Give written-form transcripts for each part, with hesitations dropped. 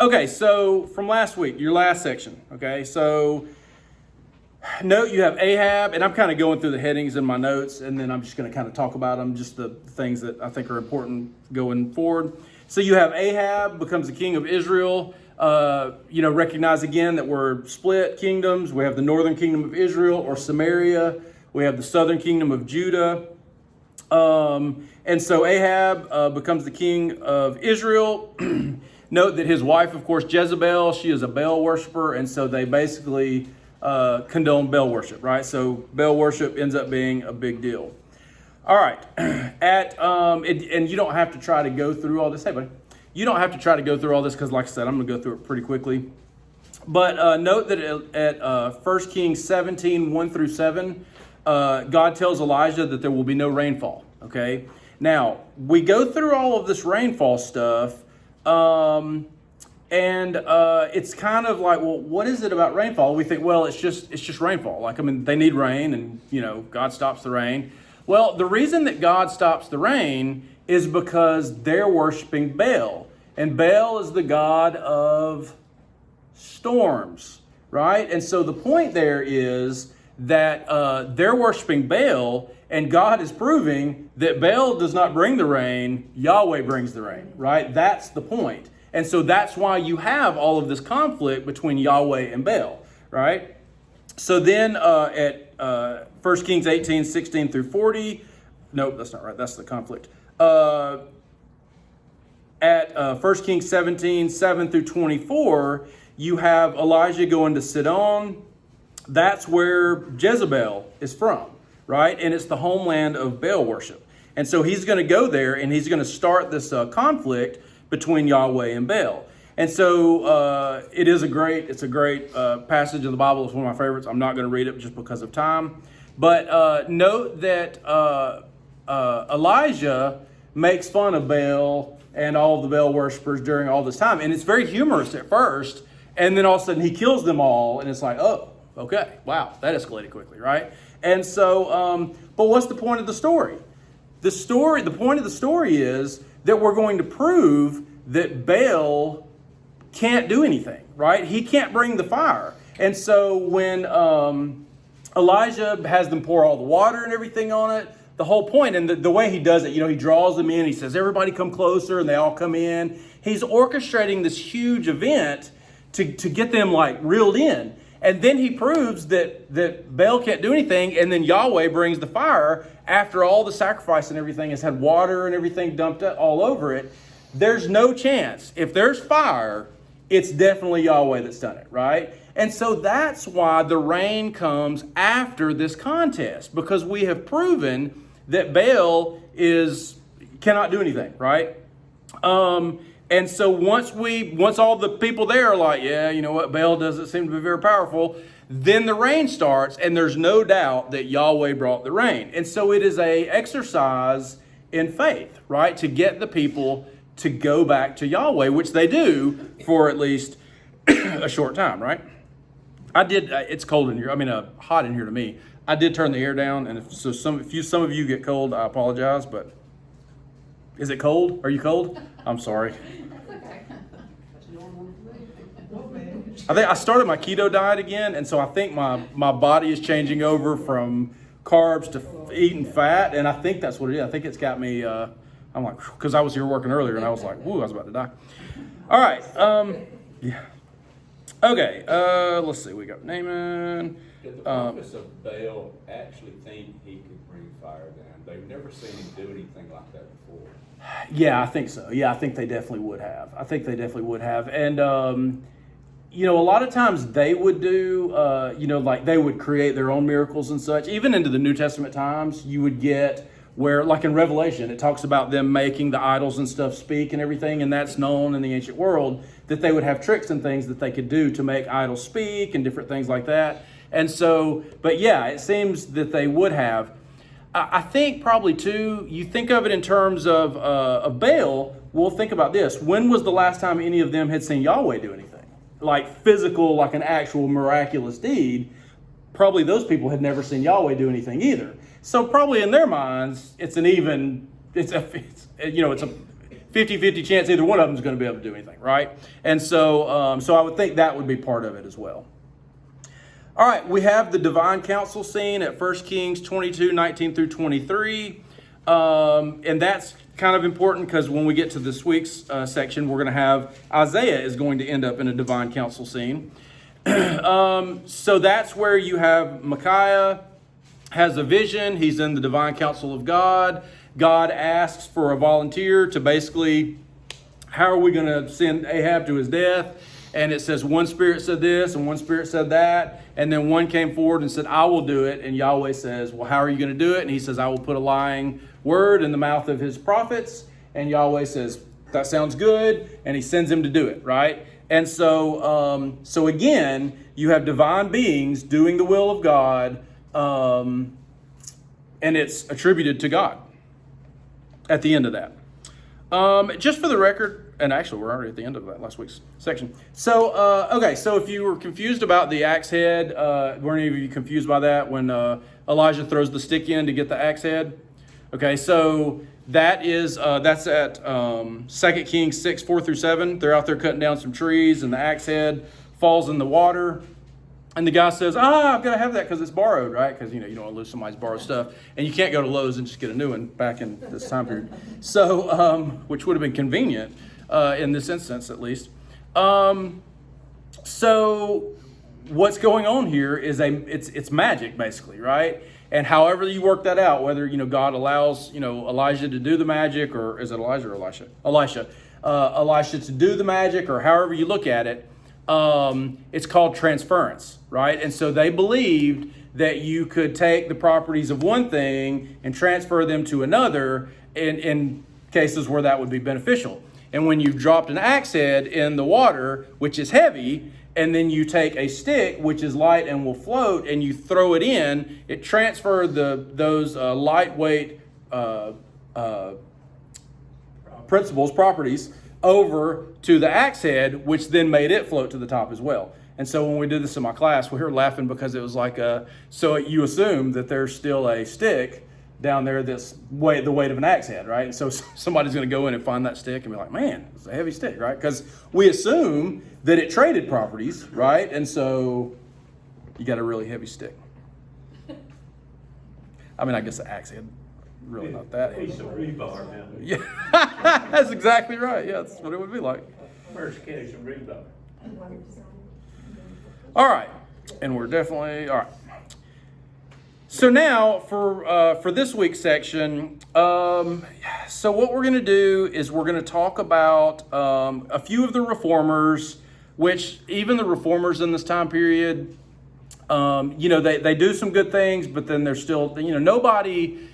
Okay, so from last week, your last section. Okay, so note you have Ahab, and I'm kind of going through the headings in my notes, and then I'm just going to kind of talk about them, just the things that I think are important going forward. So you have Ahab becomes the king of Israel. Recognize again that we're split kingdoms. We have the northern kingdom of Israel, or Samaria. We have the southern kingdom of Judah. And so Ahab becomes the king of Israel. Note that his wife, of course, Jezebel, she is a Baal worshiper, and so they basically condone Baal worship, right? So Baal worship ends up being a big deal. All right, and you don't have to try to go through all this. Hey, buddy, you don't have to try to go through all this because, like I said, I'm going to go through it pretty quickly. But note that at 1 Kings 17, 1 through 7, God tells Elijah that there will be no rainfall, okay? Now, we go through all of this rainfall stuff, and it's kind of like, well, what is it about rainfall? We think, well, it's just rainfall. Like, I mean, they need rain, and, God stops the rain. Well, the reason that God stops the rain is because they're worshiping Baal. And Baal is the god of storms, right? And so the point there is that they're worshiping Baal, and God is proving that Baal does not bring the rain, Yahweh brings the rain, right? That's the point. And so that's why you have all of this conflict between Yahweh and Baal, right? So then at 1 Kings 18, 16 through 40, nope, that's not right, that's the conflict. At 1 Kings 17, 7 through 24, you have Elijah going to Sidon. That's where Jezebel is from, right? And it's the homeland of Baal worship. And so he's going to go there, and he's going to start this conflict between Yahweh and Baal. And so it's a great passage of the Bible. It's one of my favorites. I'm not going to read it just because of time. But note that Elijah makes fun of Baal and all of the Baal worshipers during all this time. And it's very humorous at first. And then all of a sudden he kills them all. And it's like, oh, okay, wow, that escalated quickly, right? And so, but what's the point of the story? The point of the story is that we're going to prove that Baal can't do anything, right? He can't bring the fire. And so when Elijah has them pour all the water and everything on it, the whole point, and the way he does it, he draws them in, he says, everybody come closer, and they all come in. He's orchestrating this huge event to get them like reeled in. And then he proves that Baal can't do anything, and then Yahweh brings the fire after all the sacrifice and everything has had water and everything dumped all over it. There's no chance. If there's fire, it's definitely Yahweh that's done it, right? And so that's why the rain comes after this contest, because we have proven that Baal cannot do anything, right? And so once all the people there are like, yeah, you know what, Baal doesn't seem to be very powerful, then the rain starts, and there's no doubt that Yahweh brought the rain. And so it is a exercise in faith, right? To get the people to go back to Yahweh, which they do for at least a short time, right? It's cold in here. Hot in here to me. I did turn the air down, and if some of you get cold, I apologize, but is it cold? Are you cold? I'm sorry. I think I started my keto diet again, and so I think my body is changing over from carbs to eating fat, and I think that's what it is. I think it's got me, I'm like, because I was here working earlier, and I was like, whoo, I was about to die. All right, yeah. Okay, let's see, we got Naaman. Did the prophets of Baal actually think he could bring fire down? They've never seen him do anything like that before. Yeah, I think so. Yeah, I think they definitely would have. And, a lot of times they would do, like they would create their own miracles and such. Even into the New Testament times, you would get where, like in Revelation, it talks about them making the idols and stuff speak and everything. And that's known in the ancient world, that they would have tricks and things that they could do to make idols speak and different things like that. And so, but yeah, it seems that they would have. I think probably too, you think of it in terms of Baal. Well, think about this. When was the last time any of them had seen Yahweh do anything? Like physical, like an actual miraculous deed. Probably those people had never seen Yahweh do anything either. So probably in their minds, it's a 50-50 chance either one of them is going to be able to do anything, right? And so, so I would think that would be part of it as well. All right, we have the divine council scene at 1 Kings 22, 19 through 23. And that's kind of important because when we get to this week's section, we're going to have Isaiah is going to end up in a divine council scene. So that's where you have Micaiah has a vision. He's in the divine council of God. God asks for a volunteer to basically, how are we going to send Ahab to his death? And it says one spirit said this and one spirit said that. And then one came forward and said, I will do it. And Yahweh says, well, how are you going to do it? And he says, I will put a lying word in the mouth of his prophets. And Yahweh says, that sounds good. And he sends him to do it, right? And so, so again, you have divine beings doing the will of God. And it's attributed to God at the end of that. Just for the record, and actually we're already at the end of that last week's section. So, okay, so if you were confused about the axe head, were any of you confused by that when Elijah throws the stick in to get the axe head? Okay, so that is, that's at 2 Kings 6, 4 through 7. They're out there cutting down some trees and the axe head falls in the water. And the guy says, I've got to have that because it's borrowed, right? Because, you don't want to lose somebody's borrowed stuff. And you can't go to Lowe's and just get a new one back in this time period. So, which would have been convenient in this instance, at least. So what's going on here is it's magic, basically, right? And however you work that out, whether, God allows, Elijah to do the magic, or is it Elijah or Elisha? Elisha to do the magic, or however you look at it, it's called transference, right? And so they believed that you could take the properties of one thing and transfer them to another in cases where that would be beneficial. And when you've dropped an axe head in the water, which is heavy, and then you take a stick, which is light and will float, and you throw it in, it transfers those lightweight properties over to the axe head, which then made it float to the top as well. And so when we did this in my class, we were laughing because it was like so you assume that there's still a stick down there that's the weight of an axe head, right? And so somebody's going to go in and find that stick and be like, man, it's a heavy stick, right? Because we assume that it traded properties, right? And so you got a really heavy stick. I mean, I guess the axe head, really not that heavy. Piece of rebar now. Yeah, that's exactly right. Yeah, that's what it would be like. First case of rebar. All right, and we're definitely all right. So now for this week's section, so what we're going to do is we're going to talk about a few of the reformers, which even the reformers in this time period, they do some good things, but then they're still, nobody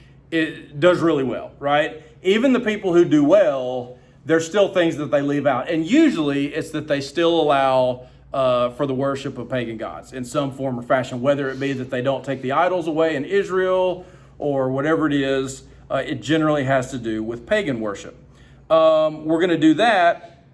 does really well, right? Even the people who do well, there's still things that they leave out. And usually it's that they still allow for the worship of pagan gods in some form or fashion, whether it be that they don't take the idols away in Israel or whatever it is. It generally has to do with pagan worship. We're going to do that.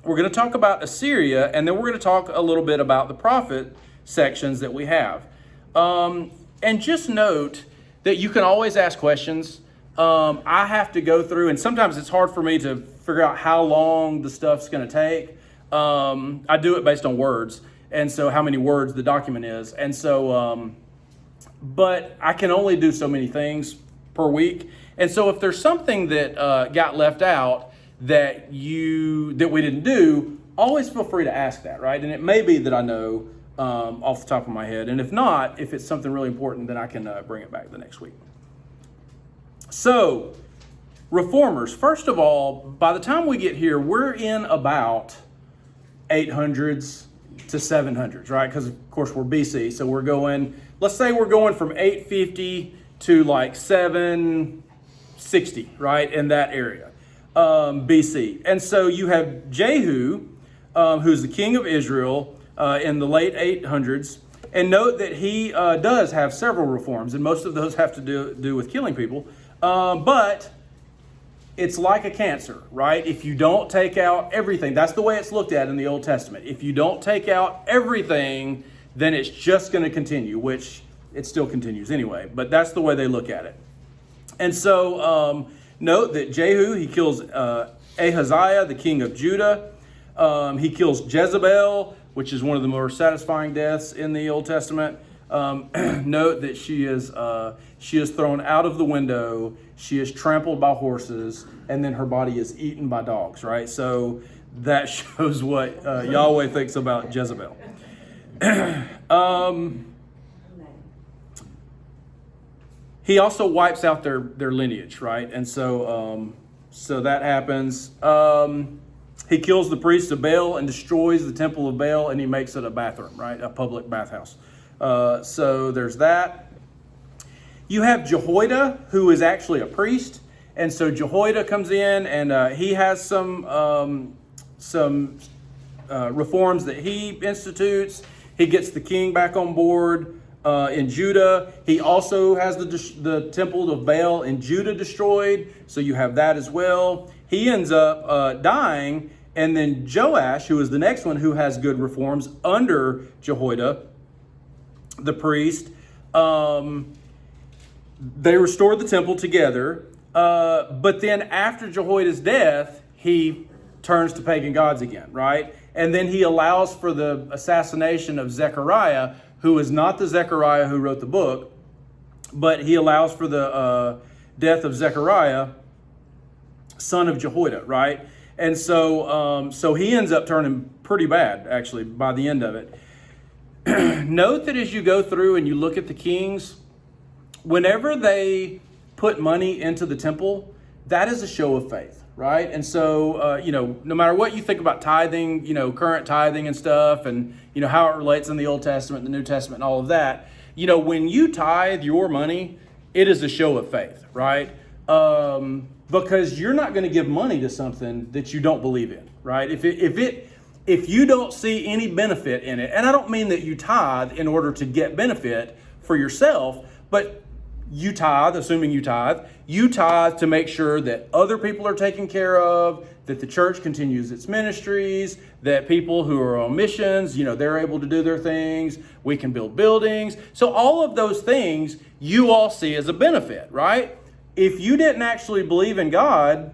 We're going to talk about Assyria, and then we're going to talk a little bit about the prophet sections that we have. And just note that you can always ask questions. I have to go through, and sometimes it's hard for me to figure out how long the stuff's going to take. I do it based on words, and so how many words the document is. And so, but I can only do so many things per week. And so if there's something that got left out that we didn't do, always feel free to ask that, right? And it may be that I know off the top of my head. And if not, if it's something really important, then I can bring it back the next week. So, reformers, first of all, by the time we get here, we're in about 800s to 700s, right? Because, of course, we're BC. So we're going, let's say we're going from 850 to like 760, right? In that area, BC. And so you have Jehu, who's the king of Israel in the late 800s. And note that he does have several reforms, and most of those have to do with killing people. But it's like a cancer, right? If you don't take out everything, that's the way it's looked at in the Old Testament. If you don't take out everything, then it's just going to continue, which it still continues anyway. But that's the way they look at it. And so note that Jehu, he kills Ahaziah, the king of Judah. He kills Jezebel, which is one of the more satisfying deaths in the Old Testament. Note that she is thrown out of the window, she is trampled by horses, and then her body is eaten by dogs, right? So that shows what Yahweh thinks about Jezebel. He also wipes out their lineage, right? And so that happens. He kills the priests of Baal and destroys the temple of Baal, and he makes it a bathroom, right? A public bathhouse. So there's that. You have Jehoida, who is actually a priest. And so Jehoida comes in, and he has some reforms that he institutes. He gets the king back on board in Judah. He also has the temple of Baal in Judah destroyed. So you have that as well. He ends up dying. And then Joash, who is the next one who has good reforms under Jehoida, the priest, they restored the temple together. But then after Jehoiada's death, he turns to pagan gods again, right? And then he allows for the assassination of Zechariah, who is not the Zechariah who wrote the book, but he allows for the death of Zechariah, son of Jehoiada, right? And so he ends up turning pretty bad, actually, by the end of it. Note that as you go through and you look at the kings, whenever they put money into the temple, that is a show of faith, right? And so, no matter what you think about tithing, current tithing and stuff, and, how it relates in the Old Testament, the New Testament, and all of that, when you tithe your money, it is a show of faith, right? Because you're not going to give money to something that you don't believe in, right? If you don't see any benefit in it, and I don't mean that you tithe in order to get benefit for yourself, but you tithe, assuming you tithe to make sure that other people are taken care of, that the church continues its ministries, that people who are on missions, they're able to do their things, we can build buildings. So all of those things you all see as a benefit, right? If you didn't actually believe in God,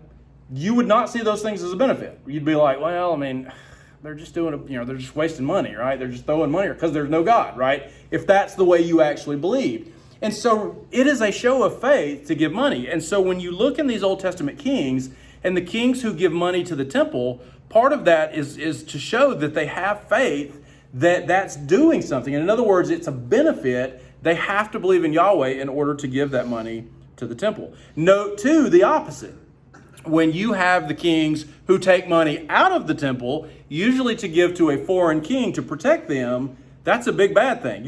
you would not see those things as a benefit. You'd be like, well, they're just doing they're just wasting money, right? They're just throwing money because there's no God, right? If that's the way you actually believed. And so it is a show of faith to give money. And so when you look in these Old Testament kings and the kings who give money to the temple, part of that is to show that they have faith that that's doing something. And in other words, it's a benefit. They have to believe in Yahweh in order to give that money to the temple. Note too, the opposite. When you have the kings who take money out of the temple, usually to give to a foreign king to protect them, that's a big bad thing.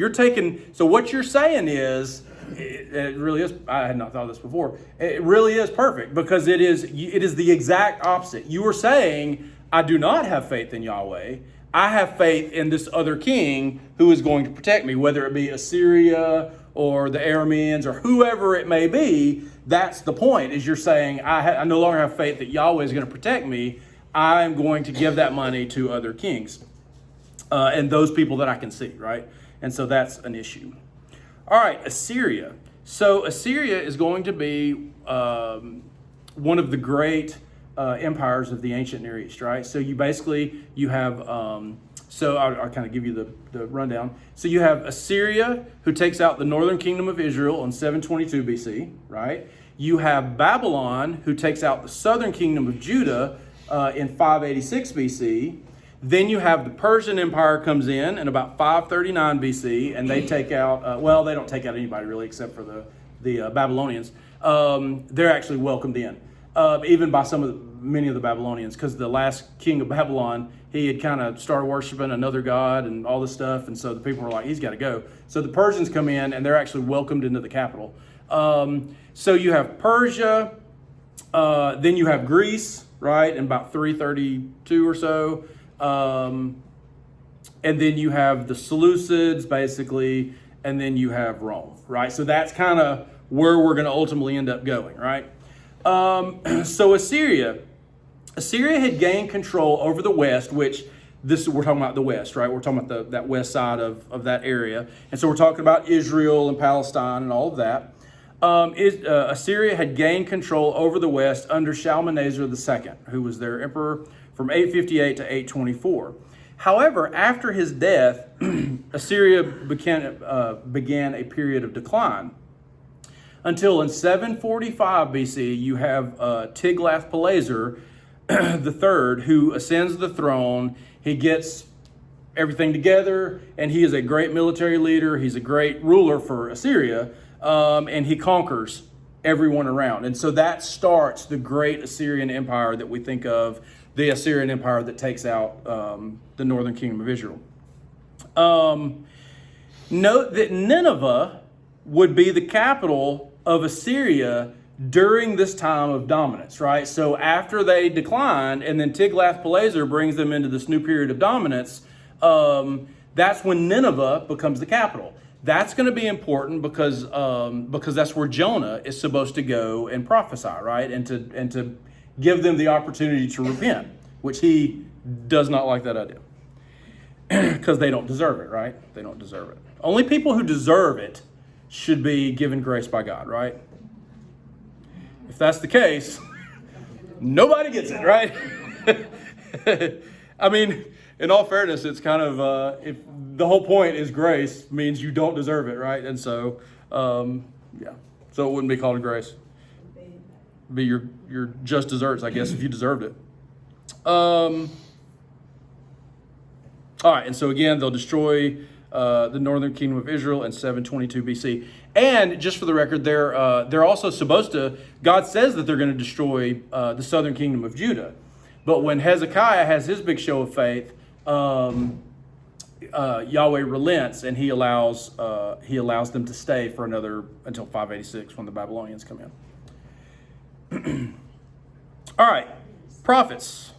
So what you're saying is, it really is, I had not thought of this before, it really is perfect, because it is the exact opposite. You are saying, I do not have faith in Yahweh. I have faith in this other king who is going to protect me, whether it be Assyria or the Arameans or whoever it may be. That's the point, is you're saying, I no longer have faith that Yahweh is going to protect me. I'm going to give that money to other kings and those people that I can see, right? And so that's an issue. All right, Assyria. So Assyria is going to be one of the great empires of the ancient Near East, right? So you have, so I'll kind of give you the rundown. So you have Assyria, who takes out the northern kingdom of Israel in 722 BC, right? You have Babylon, who takes out the southern kingdom of Judah in 586 BC. Then you have the Persian Empire comes in about 539 BC, and they take out, they don't take out anybody really except for the Babylonians. They're actually welcomed in, even by many of the Babylonians, because the last king of Babylon, he had kind of started worshiping another god and all this stuff, and so the people were like, he's got to go. So the Persians come in, and they're actually welcomed into the capital. So you have Persia, then you have Greece, right, in about 332 or so. And then you have the Seleucids, basically, and then you have Rome, right? So that's kind of where we're going to ultimately end up going, right? So Assyria had gained control over the west, which we're talking about the west, right? We're talking about that west side of that area. And so we're talking about Israel and Palestine and all of that. Assyria had gained control over the west under Shalmaneser II, who was their emperor from 858 to 824. However, after his death, Assyria began a period of decline. Until in 745 BC, you have Tiglath-Pileser III, who ascends the throne. He gets everything together, and he is a great military leader. He's a great ruler for Assyria, and he conquers everyone around. And so that starts the great Assyrian Empire that we think of, the Assyrian Empire that takes out the northern kingdom of Israel. Note that Nineveh would be the capital of Assyria during this time of dominance, right? So after they decline, and then Tiglath-Pileser brings them into this new period of dominance, that's when Nineveh becomes the capital. That's going to be important because that's where Jonah is supposed to go and prophesy, right? And to give them the opportunity to repent, which he does not like that idea. Because they don't deserve it, right? They don't deserve it. Only people who deserve it should be given grace by God, right? If that's the case, nobody gets it, right? I mean, in all fairness, it's kind of, if the whole point is grace, means you don't deserve it, right? And so, yeah. So it wouldn't be called a grace. It'd be your just desserts, I guess, if you deserved it. All right, and so again, they'll destroy the northern kingdom of Israel in 722 BC. And just for the record, they're also supposed to, God says that they're going to destroy the southern kingdom of Judah. But when Hezekiah has his big show of faith, Yahweh relents, and he allows them to stay for until 586 when the Babylonians come in. All right, prophets.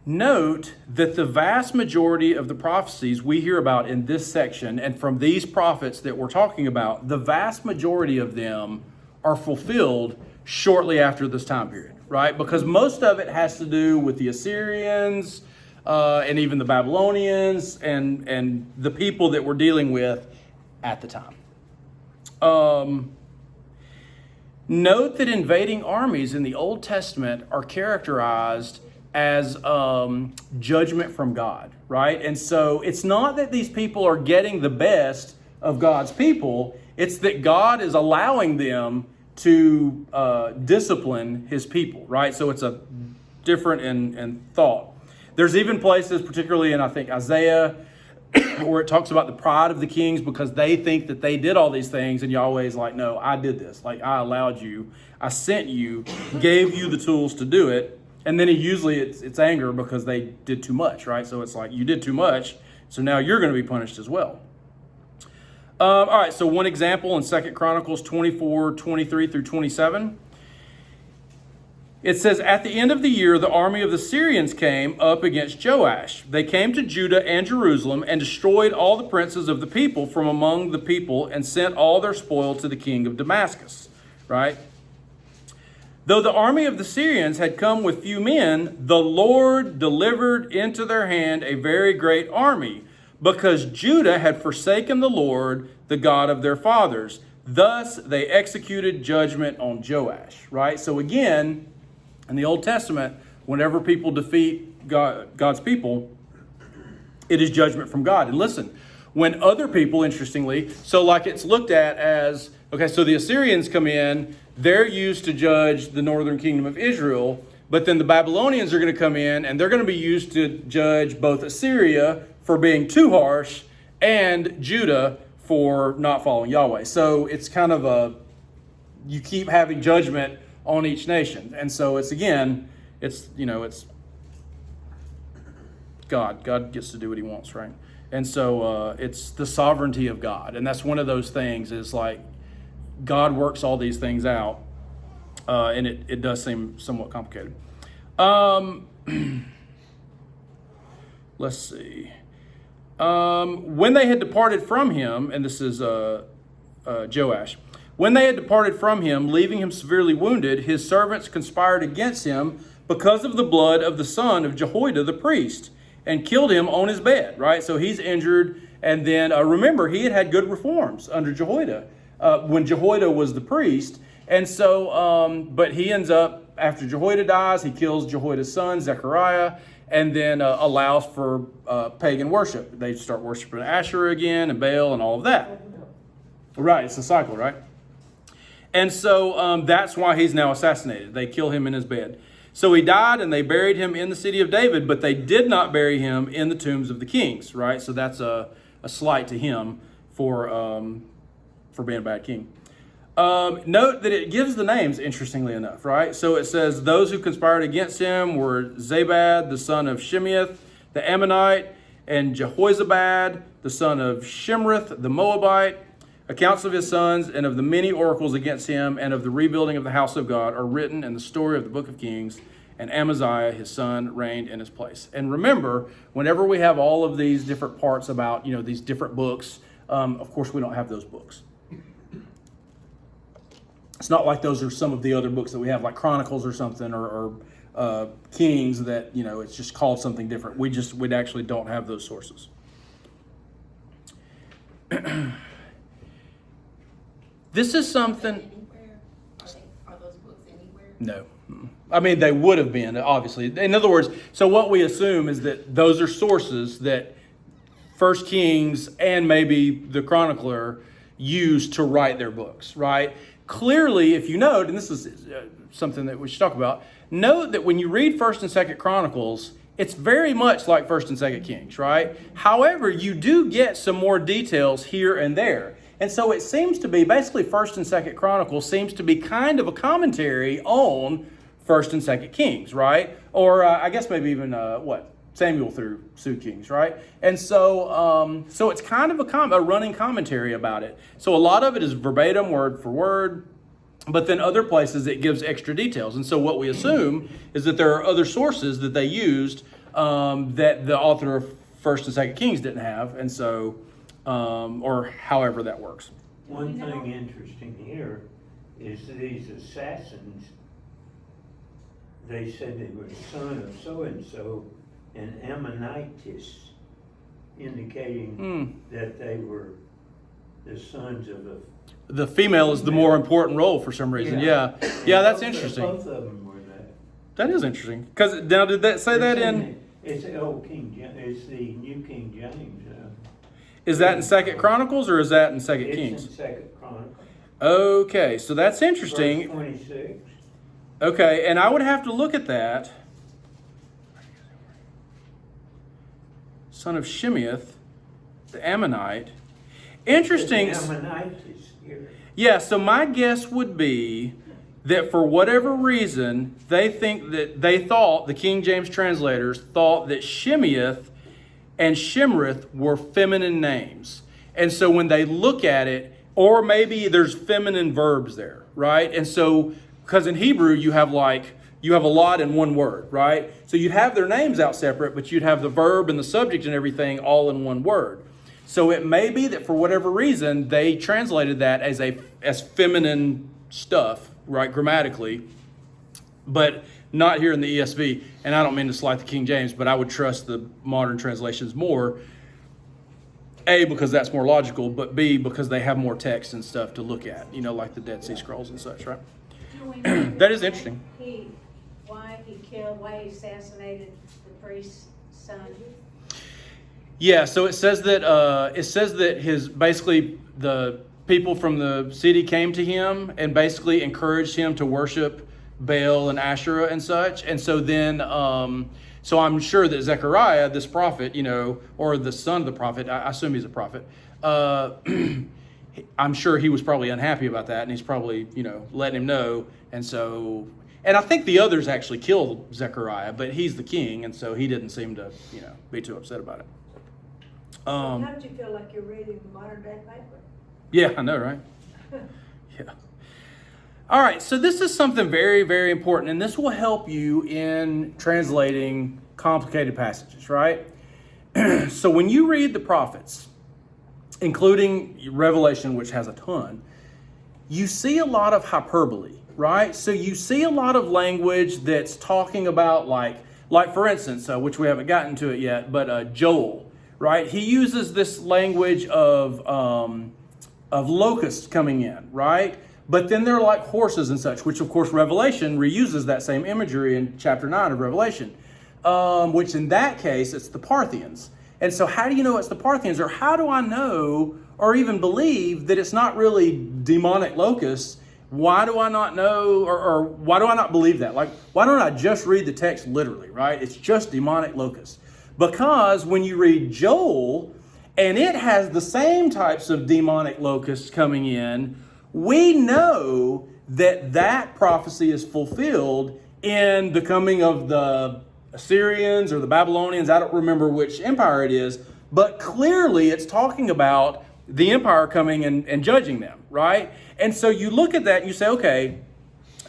Note that the vast majority of the prophecies we hear about in this section, and from these prophets that we're talking about, the vast majority of them are fulfilled shortly after this time period, right? Because most of it has to do with the Assyrians and even the Babylonians and the people that we're dealing with at the time. Note that invading armies in the Old Testament are characterized as judgment from God, right? And so it's not that these people are getting the best of God's people, it's that God is allowing them to discipline his people, right? So it's a different in thought. There's even places, particularly in, I think, Isaiah, where it talks about the pride of the kings because they think that they did all these things, and Yahweh's like, no, I did this. Like, I allowed you, I sent you, gave you the tools to do it. And then it's anger because they did too much, right? So it's like, you did too much, so now you're going to be punished as well. All right, so one example in 2 Chronicles 24, 23 through 27. It says, at the end of the year, the army of the Syrians came up against Joash. They came to Judah and Jerusalem and destroyed all the princes of the people from among the people and sent all their spoil to the king of Damascus, right? Though the army of the Syrians had come with few men, the Lord delivered into their hand a very great army, because Judah had forsaken the Lord, the God of their fathers. Thus they executed judgment on Joash, right? So again, in the Old Testament, whenever people defeat God's people, it is judgment from God. And listen, when other people, interestingly, so like it's looked at as, okay, so the Assyrians come in, they're used to judge the northern kingdom of Israel, but then the Babylonians are going to come in and they're going to be used to judge both Assyria for being too harsh and Judah for not following Yahweh. So it's kind of you keep having judgment on each nation. And so it's God. God gets to do what he wants, right? And so it's the sovereignty of God. And that's one of those things is like, God works all these things out, and it does seem somewhat complicated. Let's see. When they had departed from him, and this is Joash, when they had departed from him, leaving him severely wounded, his servants conspired against him because of the blood of the son of Jehoida the priest, and killed him on his bed, right? So he's injured, and then remember, he had good reforms under Jehoida. when Jehoida was the priest. And so, but he ends up, after Jehoida dies, he kills Jehoida's son, Zechariah, and then allows for pagan worship. They start worshiping Asherah again and Baal and all of that. Right, it's a cycle, right? And so that's why he's now assassinated. They kill him in his bed. So he died, and they buried him in the city of David, but they did not bury him in the tombs of the kings, right? So that's a slight to him for being a bad king. Note that it gives the names, interestingly enough, right? So it says those who conspired against him were Zabad, the son of Shimeath, the Ammonite, and Jehozabad, the son of Shimrith, the Moabite. Accounts of his sons and of the many oracles against him and of the rebuilding of the house of God are written in the story of the book of Kings, and Amaziah, his son, reigned in his place. And remember, whenever we have all of these different parts about, these different books, of course, we don't have those books. It's not like those are some of the other books that we have, like Chronicles or something, or Kings, that, it's just called something different. We actually don't have those sources. This is something. Anywhere? Are those books anywhere? No. I mean, they would have been, obviously. In other words, so what we assume is that those are sources that First Kings and maybe the chronicler used to write their books, right? Clearly, if you note, and this is something that we should talk about, note that when you read First and Second Chronicles, it's very much like First and Second Kings, right? However, you do get some more details here and there. And so it seems to be, basically First and Second Chronicles seems to be kind of a commentary on First and Second Kings, right? Or I guess maybe even, Samuel through 2 Kings, right? And so so it's kind of a running commentary about it. So a lot of it is verbatim, word for word, but then other places it gives extra details. And so what we assume is that there are other sources that they used that the author of First and Second Kings didn't have, and so, or however that works. One thing interesting here is these assassins, they said they were the son of so-and-so, and Ammonitis, indicating that they were the sons of a... The female is the more important role for some reason. Yeah, that's interesting. Both of them were that. That is interesting. Because now, did that say that in? It's the old King James. It's the New King James. Is that in Second Chronicles or is that in Second Kings? It's in Second Chronicles. Okay, so that's interesting. Verse 26. Okay, and I would have to look at that. Son of Shimeath, the Ammonite. Interesting. Ammonitis here. Yeah, so my guess would be that for whatever reason, they thought, the King James translators thought that Shimeath and Shimrith were feminine names. And so when they look at it, or maybe there's feminine verbs there, right? And so, because in Hebrew you have a lot in one word, right? So you'd have their names out separate, but you'd have the verb and the subject and everything all in one word. So it may be that for whatever reason, they translated that as feminine stuff, right, grammatically, but not here in the ESV. And I don't mean to slight the King James, but I would trust the modern translations more. A, because that's more logical, but B, because they have more text and stuff to look at, like the Dead Sea Scrolls and such, right? That is interesting. Why he assassinated the priest's son? Yeah, so it says that basically the people from the city came to him and basically encouraged him to worship Baal and Asherah and such. And so then, so I'm sure that Zechariah, this prophet, or the son of the prophet, I assume he's a prophet, I'm sure he was probably unhappy about that, and he's probably, letting him know. And so, and I think the others actually killed Zechariah, but he's the king, and so he didn't seem to, be too upset about it. How did you feel like you're reading modern day paper? Yeah, I know, right? Yeah. All right, so this is something very, very important, and this will help you in translating complicated passages, right? So when you read the prophets, including Revelation, which has a ton, you see a lot of hyperbole, right? So you see a lot of language that's talking about like for instance, which we haven't gotten to it yet, but Joel, right? He uses this language of locusts coming in, right? But then they're like horses and such, which of course Revelation reuses that same imagery in chapter 9 of Revelation, which in that case, it's the Parthians. And so how do you know it's the Parthians? Or how do I know or even believe that it's not really demonic locusts? Why do I not know, or why do I not believe that? Like, why don't I just read the text literally, right? It's just demonic locusts. Because when you read Joel, and it has the same types of demonic locusts coming in, we know that that prophecy is fulfilled in the coming of the Assyrians or the Babylonians. I don't remember which empire it is, but clearly it's talking about the empire coming and judging them, right? And so you look at that and you say, okay,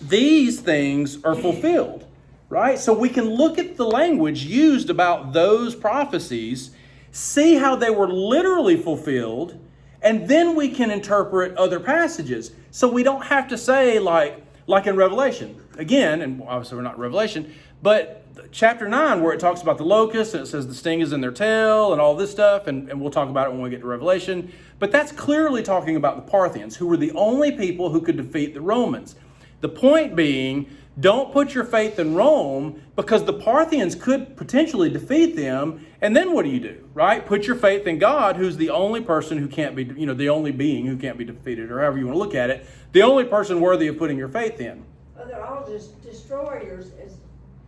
these things are fulfilled, right? So we can look at the language used about those prophecies, see how they were literally fulfilled, and then we can interpret other passages. So we don't have to say like in Revelation, again, and obviously we're not in Revelation, but chapter 9 where it talks about the locusts and it says the sting is in their tail and all this stuff, and we'll talk about it when we get to Revelation. But that's clearly talking about the Parthians, who were the only people who could defeat the Romans. The point being, don't put your faith in Rome, because the Parthians could potentially defeat them. And then what do? Right? Put your faith in God, who's the only person who can't be, the only being who can't be defeated, or however you want to look at it. The only person worthy of putting your faith in. Well, they're all just destroyers, is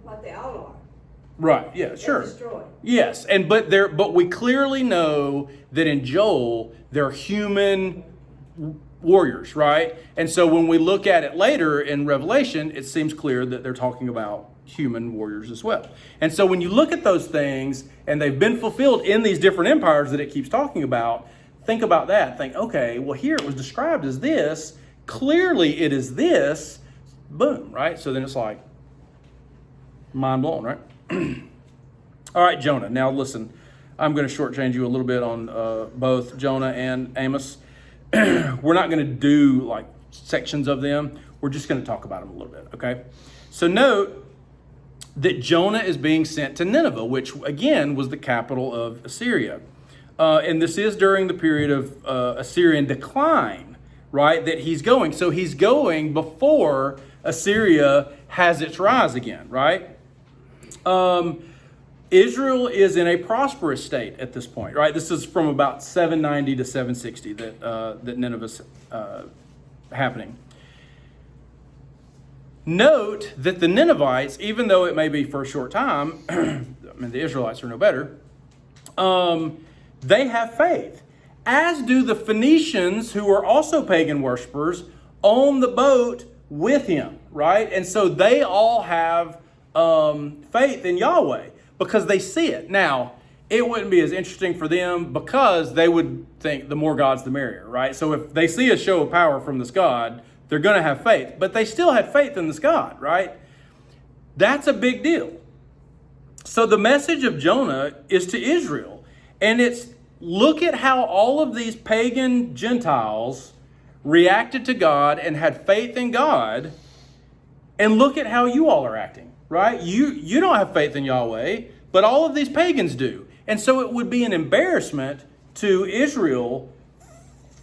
what they all are. Right, yeah, sure. They're destroyed. Yes, but we clearly know that in Joel, they're human warriors, right? And so when we look at it later in Revelation, it seems clear that they're talking about human warriors as well. And so when you look at those things, and they've been fulfilled in these different empires that it keeps talking about, think about that. Think, okay, well, here it was described as this. Clearly it is this. Boom, right? So then it's like, mind blown, right? All right, Jonah. Now listen, I'm going to shortchange you a little bit on both Jonah and Amos. We're not going to do like sections of them. We're just going to talk about them a little bit, okay? So note that Jonah is being sent to Nineveh, which again was the capital of Assyria. And this is during the period of Assyrian decline, right, that he's going. So he's going before Assyria has its rise again, right? Israel is in a prosperous state at this point, right? This is from about 790 to 760 that Nineveh's happening. Note that the Ninevites, even though it may be for a short time, I mean, the Israelites are no better, they have faith, as do the Phoenicians, who are also pagan worshipers, on the boat with him, right? And so they all have faith in Yahweh because they see it. Now, it wouldn't be as interesting for them because they would think the more gods, the merrier, right? So if they see a show of power from this God, they're going to have faith. But they still had faith in this God, right? That's a big deal. So the message of Jonah is to Israel. And it's, look at how all of these pagan Gentiles reacted to God and had faith in God. And look at how you all are acting, right? You don't have faith in Yahweh, but all of these pagans do. And so it would be an embarrassment to Israel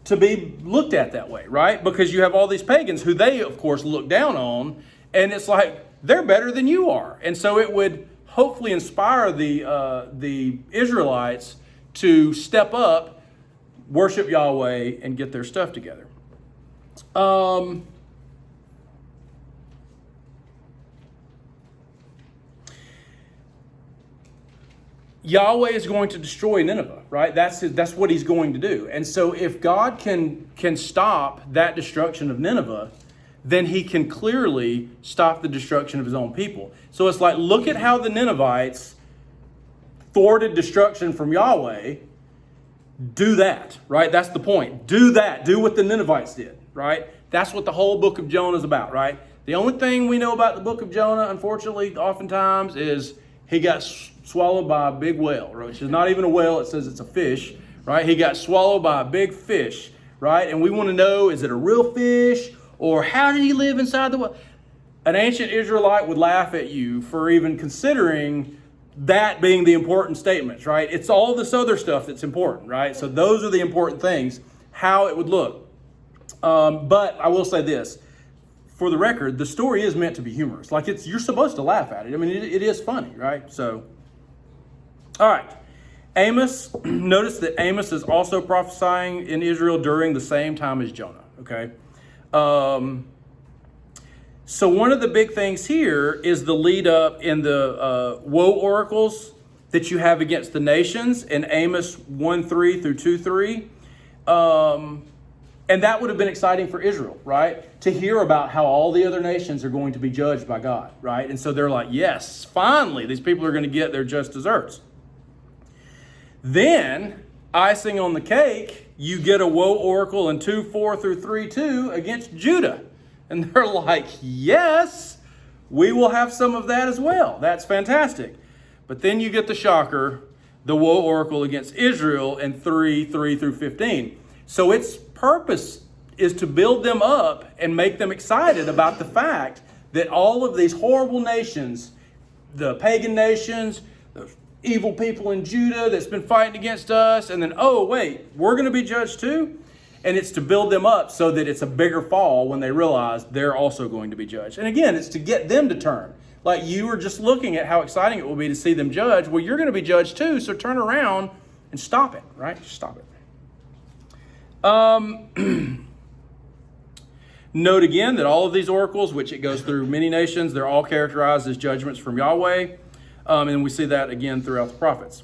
to be looked at that way, right? Because you have all these pagans who they, of course, look down on, and it's like they're better than you are. And so it would hopefully inspire the Israelites to step up, worship Yahweh, and get their stuff together. Yahweh is going to destroy Nineveh, right? That's what he's going to do. And so if God can stop that destruction of Nineveh, then he can clearly stop the destruction of his own people. So it's like, look at how the Ninevites thwarted destruction from Yahweh. Do that, right? That's the point. Do that. Do what the Ninevites did, right? That's what the whole book of Jonah is about, right? The only thing we know about the book of Jonah, unfortunately, oftentimes, is he got swallowed by a big whale, which is not even a whale. It says it's a fish, right? He got swallowed by a big fish, right? And we want to know, is it a real fish, or how did he live inside the whale? An ancient Israelite would laugh at you for even considering that being the important statements, right? It's all this other stuff that's important, right? So those are the important things. how it would look. But I will say this. For the record, the story is meant to be humorous. Like you're supposed to laugh at it. I mean, it is funny, right? So, all right. Amos, notice that Amos is also prophesying in Israel during the same time as Jonah, okay? So one of the big things here is the lead up in the woe oracles that you have against the nations in Amos 1:3 through 2:3. And that would have been exciting for Israel, right? To hear about how all the other nations are going to be judged by God, right? And so they're like, yes, finally, these people are going to get their just deserts. Then, icing on the cake, you get a woe oracle in 2:4 through 3:2 against Judah. And they're like, yes, we will have some of that as well. That's fantastic. But then you get the shocker, the woe oracle against Israel in 3:3 through 15. So its purpose is to build them up and make them excited about the fact that all of these horrible nations, the pagan nations, the evil people in Judah that's been fighting against us, and then, oh, wait, we're going to be judged too? And it's to build them up so that it's a bigger fall when they realize they're also going to be judged. And again, it's to get them to turn. Like you were just looking at how exciting it will be to see them judged. Well, you're going to be judged too, so turn around and stop it, right? Just stop it. Note again that all of these oracles, which it goes through many nations, they're all characterized as judgments from Yahweh. And we see that again throughout the prophets.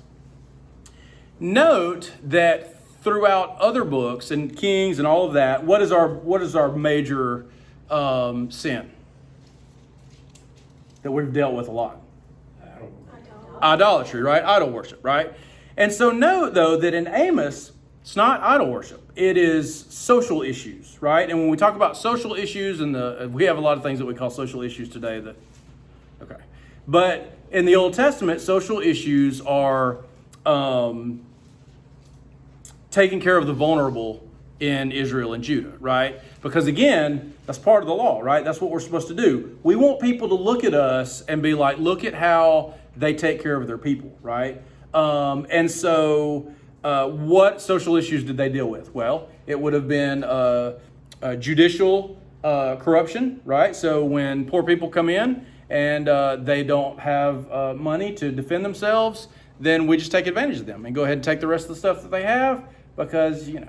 Note that throughout other books and Kings and all of that, what is our major sin that we've dealt with a lot? Idolatry, right? Idol worship, right? And so note, though, that in Amos, it's not idol worship. It is social issues, right? And when we talk about social issues, we have a lot of things that we call social issues today. Okay. But in the Old Testament, social issues are taking care of the vulnerable in Israel and Judah, right? Because again, that's part of the law, right? That's what we're supposed to do. We want people to look at us and be like, look at how they take care of their people, right? And so what social issues did they deal with? Well, it would have been judicial corruption, right? So when poor people come in and they don't have money to defend themselves, then we just take advantage of them and go ahead and take the rest of the stuff that they have because, they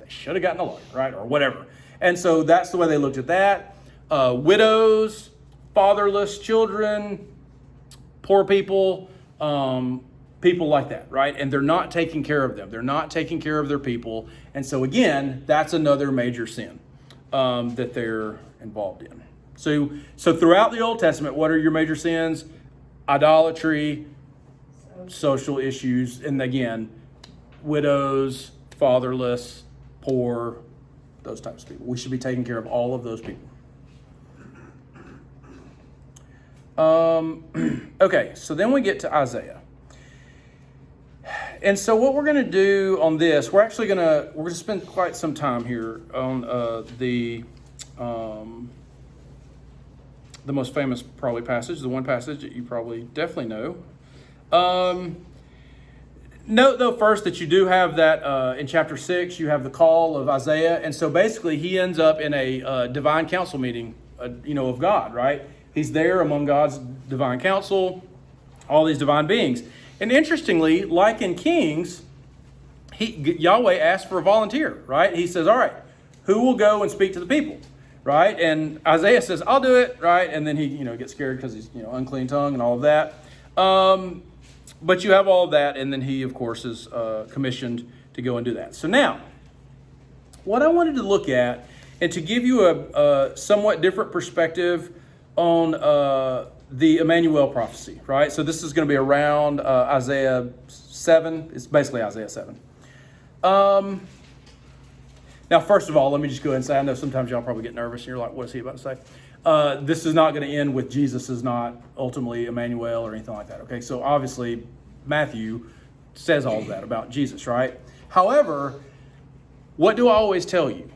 should have gotten a lawyer, right? Or whatever. And so that's the way they looked at that. Widows, fatherless children, poor people, people like that, right? And they're not taking care of them. They're not taking care of their people. And so again, that's another major sin that they're involved in. So throughout the Old Testament, what are your major sins? Idolatry, social issues, and again, widows, fatherless, poor, those types of people. We should be taking care of all of those people. Okay, so then we get to Isaiah. And so what we're going to do on this, we're going to spend quite some time here on the most famous probably passage, the one passage that you probably definitely know. Note though first that you do have that in chapter 6, you have the call of Isaiah. And so basically he ends up in a divine council meeting, of God, right? He's there among God's divine council, all these divine beings. And interestingly, like in Kings, Yahweh asks for a volunteer, right? He says, all right, who will go and speak to the people, right? And Isaiah says, I'll do it, right? And then he, gets scared because he's, unclean tongue and all of that. But you have all of that, and then he, of course, is commissioned to go and do that. So now, what I wanted to look at, and to give you a somewhat different perspective on the Emmanuel prophecy, right? So this is going to be around Isaiah 7. It's basically Isaiah 7. Now, first of all, let me just go ahead and say, I know sometimes y'all probably get nervous and you're like, what is he about to say? This is not going to end with Jesus is not ultimately Emmanuel or anything like that, okay? So obviously, Matthew says all of that about Jesus, right? However, what do I always tell you?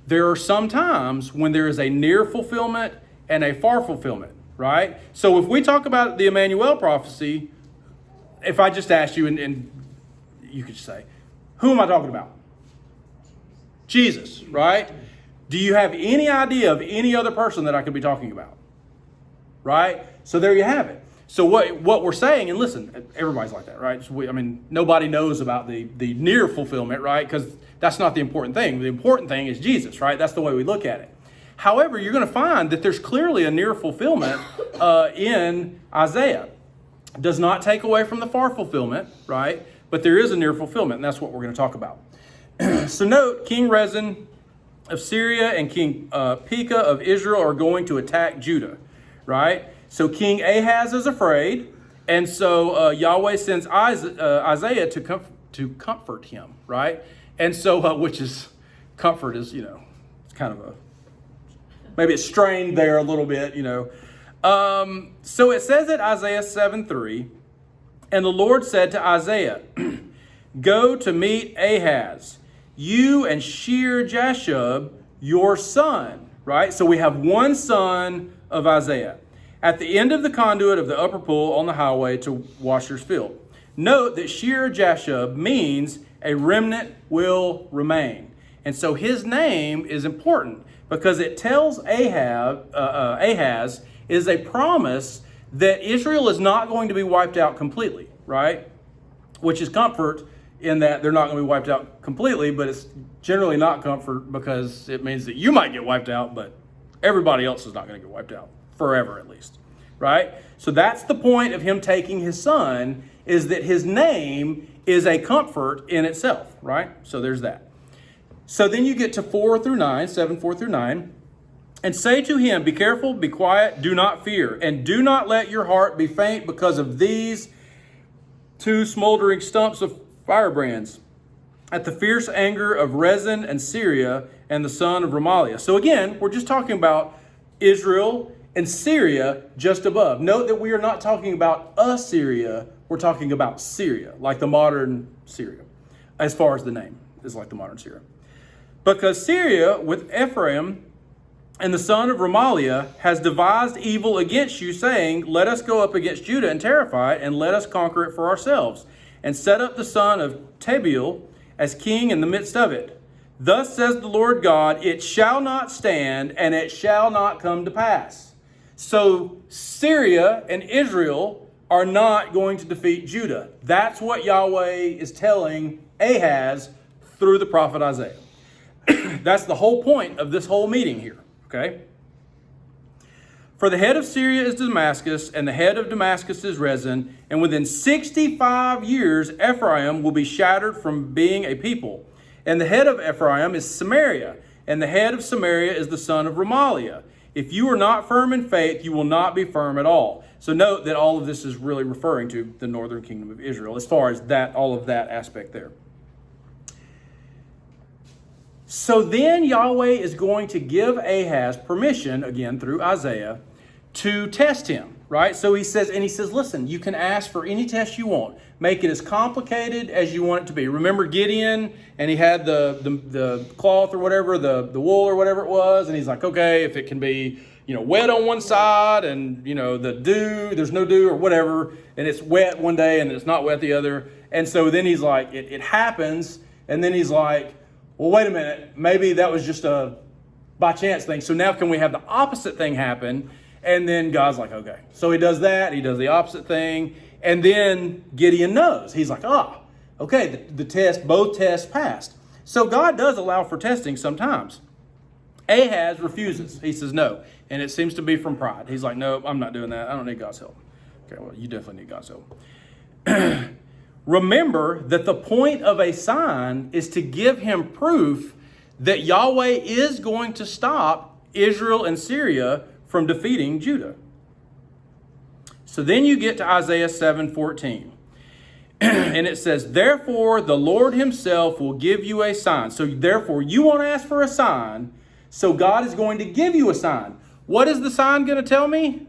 There are some times when there is a near fulfillment and a far fulfillment, right? So if we talk about the Emmanuel prophecy, if I just asked you and you could say, who am I talking about? Jesus, right? Do you have any idea of any other person that I could be talking about? Right? So there you have it. So what we're saying, and listen, everybody's like that, right? So nobody knows about the near fulfillment, right? Because that's not the important thing. The important thing is Jesus, right? That's the way we look at it. However, you're going to find that there's clearly a near fulfillment in Isaiah. It does not take away from the far fulfillment, right? But there is a near fulfillment, and that's what we're going to talk about. So note, King Rezin of Syria and King Pekah of Israel are going to attack Judah, right? So King Ahaz is afraid, and so Yahweh sends Isaiah to comfort him, right? And so, which is, comfort is, it's kind of maybe it's strained there a little bit, So it says at Isaiah 7:3, and the Lord said to Isaiah, go to meet Ahaz, you and Shear-jashub, your son, right? So we have one son of Isaiah, at the end of the conduit of the upper pool on the highway to Washer's Field. Note that Shear-jashub means a remnant will remain. And so his name is important because it tells Ahaz is a promise that Israel is not going to be wiped out completely, right? Which is comfort in that they're not going to be wiped out completely, but it's generally not comfort because it means that you might get wiped out, but everybody else is not going to get wiped out, forever at least, right? So that's the point of him taking his son, is that his name is a comfort in itself, right? So there's that. So then you get to 7, 4 through 9. And say to him, be careful, be quiet, do not fear, and do not let your heart be faint because of these two smoldering stumps of firebrands at the fierce anger of Rezin and Syria and the son of Remaliah. So again, we're just talking about Israel and Syria just above. Note that we are not talking about Assyria, we're talking about Syria, like the modern Syria, as far as the name is like the modern Syria. Because Syria with Ephraim and the son of Remaliah has devised evil against you, saying, let us go up against Judah and terrify it, and let us conquer it for ourselves, and set up the son of Tabeel as king in the midst of it. Thus says the Lord God, it shall not stand, and it shall not come to pass. So Syria and Israel are not going to defeat Judah. That's what Yahweh is telling Ahaz through the prophet Isaiah. That's the whole point of this whole meeting here. Okay? For the head of Syria is Damascus, and the head of Damascus is Rezin, and within 65 years Ephraim will be shattered from being a people. And the head of Ephraim is Samaria, and the head of Samaria is the son of Remaliah. If you are not firm in faith, you will not be firm at all. So note that all of this is really referring to the northern kingdom of Israel, as far as that, all of that aspect there. So then Yahweh is going to give Ahaz permission, again through Isaiah, to test him, right? So he says, listen, you can ask for any test you want. Make it as complicated as you want it to be. Remember Gideon, and he had the cloth or whatever, the wool or whatever it was, and he's like, okay, if it can be, wet on one side, and, the dew, there's no dew or whatever, and it's wet one day and it's not wet the other. And so then he's like, it happens, and then he's like, well, wait a minute, maybe that was just a by chance thing. So now can we have the opposite thing happen? And then God's like, okay. So he does that. He does the opposite thing. And then Gideon knows. He's like, okay, the test, both tests passed. So God does allow for testing sometimes. Ahaz refuses. He says no. And it seems to be from pride. He's like, no, I'm not doing that. I don't need God's help. Okay, well, you definitely need God's help. Remember that the point of a sign is to give him proof that Yahweh is going to stop Israel and Syria from defeating Judah. So then you get to Isaiah 7:14. And it says, therefore the Lord himself will give you a sign. So therefore you want to ask for a sign. So God is going to give you a sign. What is the sign going to tell me?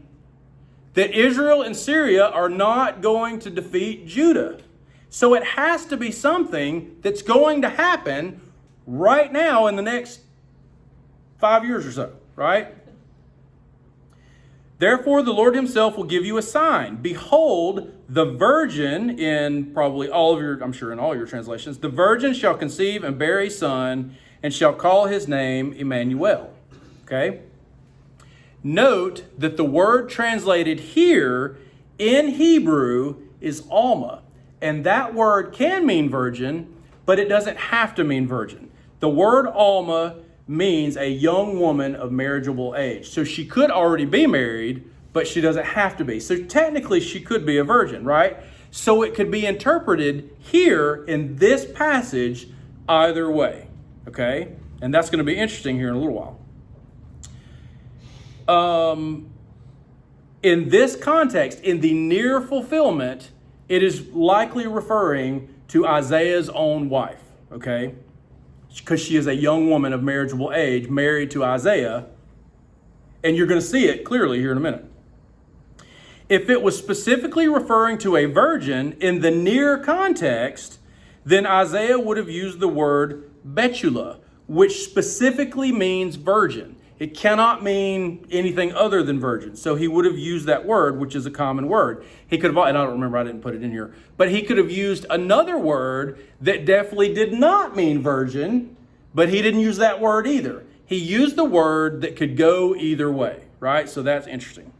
That Israel and Syria are not going to defeat Judah. So it has to be something that's going to happen right now in the next 5 years or so, right? Therefore, the Lord himself will give you a sign. Behold, the virgin, in probably all of your, I'm sure in all your translations, the virgin shall conceive and bear a son, and shall call his name Emmanuel. Okay? Note that the word translated here in Hebrew is ʿalmâ. And that word can mean virgin, but it doesn't have to mean virgin. The word ʿalmâ means a young woman of marriageable age. So she could already be married, but she doesn't have to be. So technically she could be a virgin, right? So it could be interpreted here in this passage either way, okay? And that's going to be interesting here in a little while. In this context, in the near fulfillment, it is likely referring to Isaiah's own wife, okay? Because she is a young woman of marriageable age married to Isaiah, and you're going to see it clearly here in a minute. If it was specifically referring to a virgin in the near context, then Isaiah would have used the word Betula, which specifically means virgin. It cannot mean anything other than virgin. So he would have used that word, which is a common word. He could have, and I don't remember, I didn't put it in here, but he could have used another word that definitely did not mean virgin, but he didn't use that word either. He used the word that could go either way, right? So that's interesting.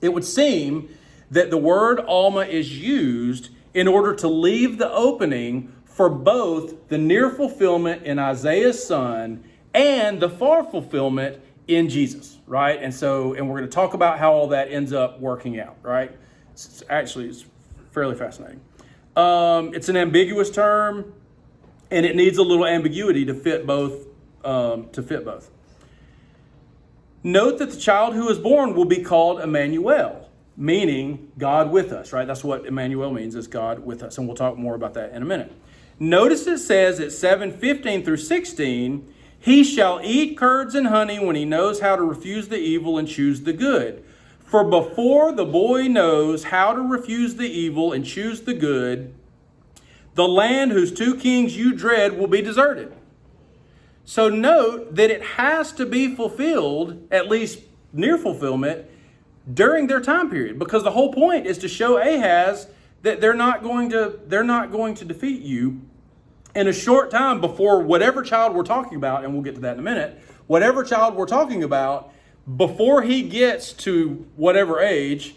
It would seem that the word ʔalmâ is used in order to leave the opening for both the near fulfillment in Isaiah's son and the far fulfillment in Jesus, right? And we're going to talk about how all that ends up working out, right? It's fairly fascinating. It's an ambiguous term, and it needs a little ambiguity to fit both. Note that the child who is born will be called Emmanuel, meaning God with us, right? That's what Emmanuel means, is God with us. And we'll talk more about that in a minute. Notice it says at 7:15 through 16, he shall eat curds and honey when he knows how to refuse the evil and choose the good. For before the boy knows how to refuse the evil and choose the good, the land whose two kings you dread will be deserted. So note that it has to be fulfilled, at least near fulfillment, during their time period, because the whole point is to show Ahaz that they're not going to defeat you in a short time before whatever child we're talking about, and we'll get to that in a minute, whatever child we're talking about, before he gets to whatever age,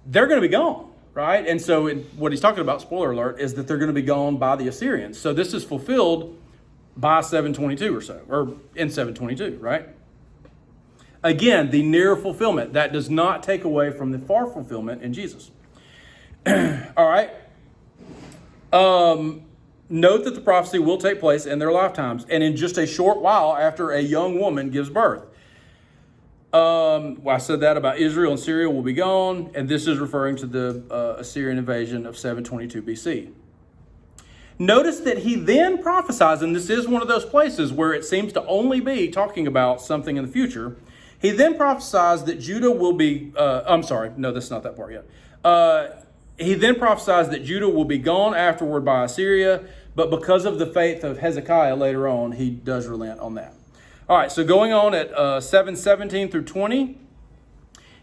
they're going to be gone, right? And so what he's talking about, spoiler alert, is that they're going to be gone by the Assyrians. So this is fulfilled by 722 or so, or in 722, right? Again, the near fulfillment. That does not take away from the far fulfillment in Jesus. All right. Note that the prophecy will take place in their lifetimes and in just a short while after a young woman gives birth. I said that about Israel and Syria will be gone, and this is referring to the Assyrian invasion of 722 BC. Notice that he then prophesies, and this is one of those places where it seems to only be talking about something in the future. He then prophesies that Judah will be, that's not that part yet. He then prophesies that Judah will be gone afterward by Assyria, but because of the faith of Hezekiah later on, he does relent on that. All right, so going on at 7:17 through 20,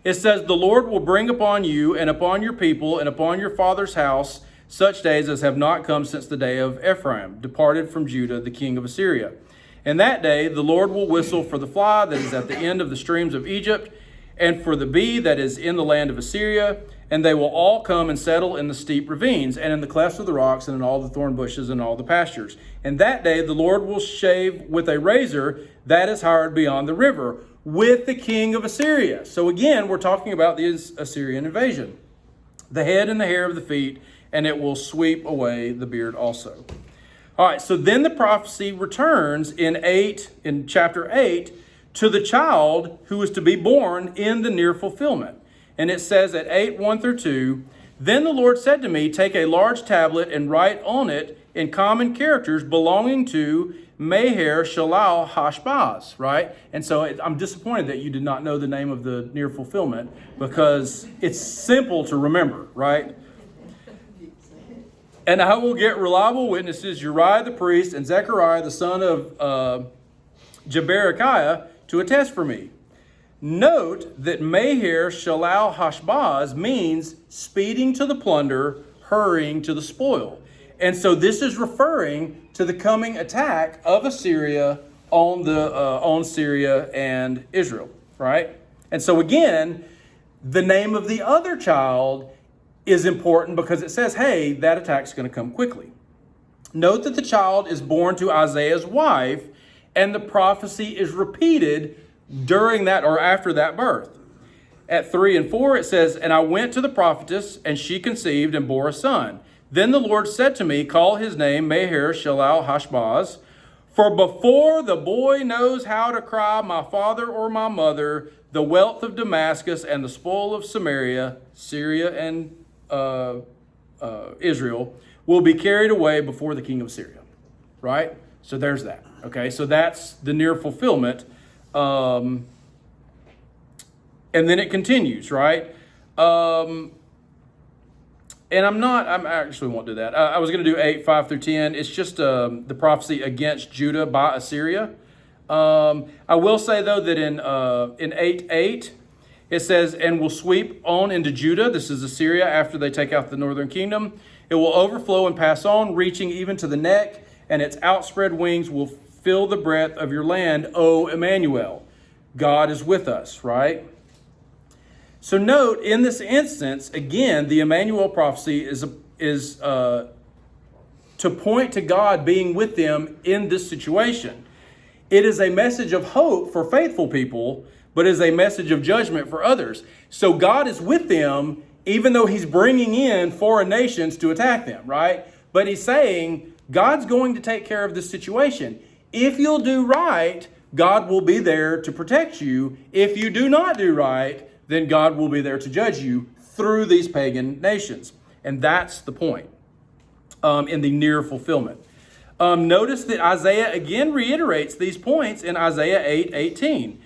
it says, the Lord will bring upon you and upon your people and upon your father's house such days as have not come since the day of Ephraim, departed from Judah, the king of Assyria. And that day the Lord will whistle for the fly that is at the end of the streams of Egypt, and for the bee that is in the land of Assyria, and they will all come and settle in the steep ravines, and in the clefts of the rocks, and in all the thorn bushes, and all the pastures. And that day the Lord will shave with a razor that is hired beyond the river, with the king of Assyria. So again, we're talking about the Assyrian invasion. The head and the hair of the feet, and it will sweep away the beard also. All right, so then the prophecy returns in chapter 8 to the child who is to be born in the near fulfillment. And it says at 8:1 through 2, then the Lord said to me, take a large tablet and write on it in common characters belonging to Maher-shalal-hash-baz, right? And so I'm disappointed that you did not know the name of the near fulfillment, because it's simple to remember, right? And I will get reliable witnesses, Uriah the priest and Zechariah the son of Jeberechiah, to attest for me. Note that Maher-shalal-hash-baz means speeding to the plunder, hurrying to the spoil. And so this is referring to the coming attack of Assyria on Syria and Israel, right? And so again, the name of the other child is important because it says, hey, that attack's going to come quickly. Note that the child is born to Isaiah's wife, and the prophecy is repeated during that or after that birth. At 3 and 4, it says, and I went to the prophetess, and she conceived and bore a son. Then the Lord said to me, call his name Maher-shalal-hash-baz, for before the boy knows how to cry, my father or my mother, the wealth of Damascus and the spoil of Samaria, Syria and Israel, will be carried away before the king of Syria. Right? So there's that. Okay, so that's the near fulfillment. And then it continues, right? And I actually won't do that. I was going to do 8, 5 through 10. It's just the prophecy against Judah by Assyria. I will say, though, that in 8:8, it says, and will sweep on into Judah. This is Assyria after they take out the northern kingdom. It will overflow and pass on, reaching even to the neck, and its outspread wings will fill the breadth of your land, O Emmanuel. God is with us, right? So note, in this instance, again, the Emmanuel prophecy is to point to God being with them in this situation. It is a message of hope for faithful people, but is a message of judgment for others. So God is with them, even though he's bringing in foreign nations to attack them, right? But he's saying, God's going to take care of this situation. If you'll do right, God will be there to protect you. If you do not do right, then God will be there to judge you through these pagan nations. And that's the point in the near fulfillment. Notice that Isaiah again reiterates these points in Isaiah 8:18.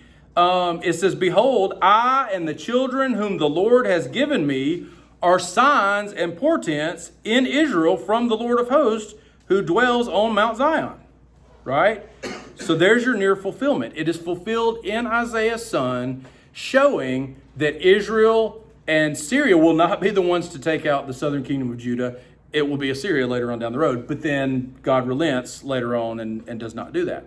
It says, behold, I and the children whom the Lord has given me are signs and portents in Israel from the Lord of hosts who dwells on Mount Zion. Right? So there's your near fulfillment. It is fulfilled in Isaiah's son, showing that Israel and Syria will not be the ones to take out the southern kingdom of Judah. It will be Assyria later on down the road. But then God relents later on and does not do that.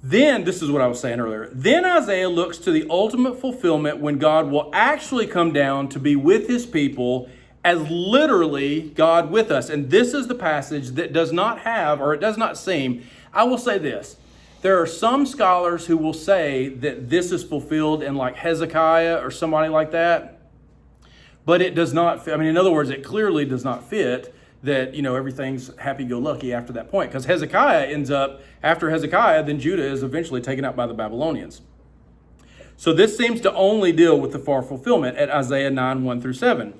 Then, this is what I was saying earlier. Then Isaiah looks to the ultimate fulfillment when God will actually come down to be with his people as literally God with us. And this is the passage that does not have, or it does not seem, I will say this. There are some scholars who will say that this is fulfilled in like Hezekiah or somebody like that. But it does not fit. I mean, in other words, it clearly does not fit that, everything's happy-go-lucky after that point. Because Hezekiah ends up, after Hezekiah, then Judah is eventually taken out by the Babylonians. So this seems to only deal with the far fulfillment at Isaiah 9, 1 through 7.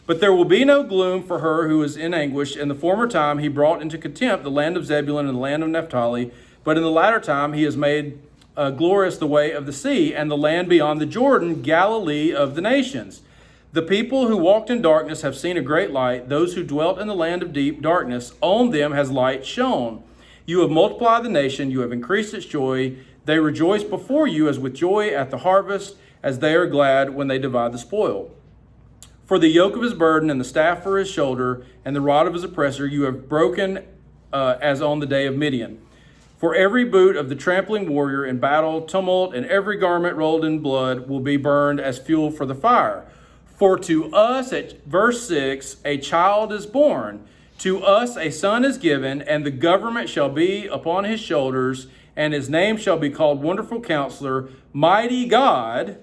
But there will be no gloom for her who is in anguish. In the former time he brought into contempt the land of Zebulun and the land of Naphtali. But in the latter time he has made glorious the way of the sea and the land beyond the Jordan, Galilee of the nations. The people who walked in darkness have seen a great light. Those who dwelt in the land of deep darkness, on them has light shone. You have multiplied the nation. You have increased its joy. They rejoice before you as with joy at the harvest, as they are glad when they divide the spoil. For the yoke of his burden and the staff for his shoulder and the rod of his oppressor you have broken as on the day of Midian. For every boot of the trampling warrior in battle, tumult, and every garment rolled in blood will be burned as fuel for the fire. For to us, at verse 6, a child is born. To us a son is given, and the government shall be upon his shoulders, and his name shall be called Wonderful Counselor, Mighty God,